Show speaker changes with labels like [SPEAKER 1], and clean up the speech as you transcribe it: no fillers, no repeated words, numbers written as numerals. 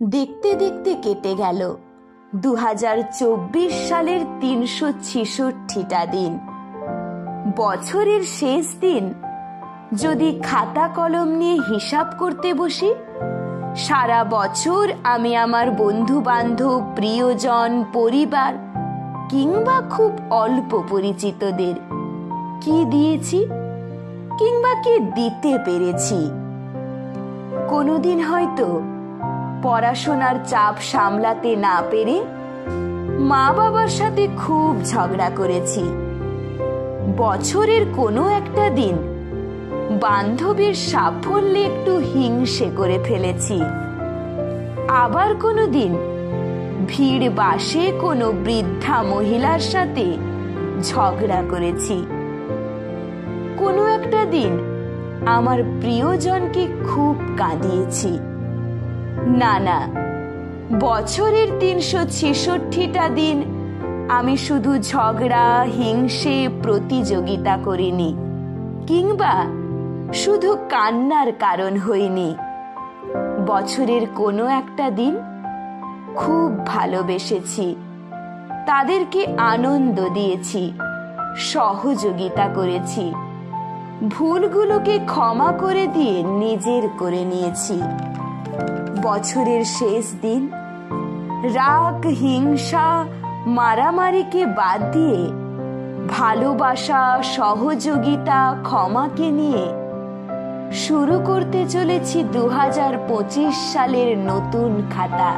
[SPEAKER 1] দেখতে দেখতে কেটে গেল 2024 সালের 366টা দিন। বছরের শেষ দিন যদি খাতা কলম নিয়ে হিসাব করতে বসি, সারা বছর আমি আমার বন্ধু বান্ধব, প্রিয়জন, পরিবার কিংবা খুব অল্প পরিচিতদের কি দিয়েছি কিংবা কি দিতে পেরেছি। কোনোদিন হয়তো পড়াশোনার চাপ সামলাতে না পেরে মা বাবার সাথে খুব ঝগড়া করেছি। বছরের কোনো একটা দিন বান্ধবীর সাফল্যে একটু হিংসে করে ফেলেছি। আবার কোনো দিন ভিড় বাসে কোনো বৃদ্ধা মহিলার সাথে ঝগড়া করেছি। কোনো একটা দিন আমার প্রিয়জনকে খুব কাঁদিয়েছি। না, বছরের 366টা দিন আমি শুধু ঝগড়া, হিংসে, প্রতিযোগিতা করিনি কিংবা শুধু কান্নার কারণ হইনি। বছরের কোনো একটা দিন খুব ভালোবেসেছি, তাদেরকে আনন্দ দিয়েছি, সহযোগিতা করেছি, ভুলগুলোকে ক্ষমা করে দিয়ে নিজের করে নিয়েছি। বছরের শেষ দিন রাগ, হিংসা, মারামারিকে বাদ দিয়ে ভালোবাসা, সহযোগিতা, ক্ষমাকে নিয়ে শুরু করতে চলেছি 2025 সালের নতুন খাতা।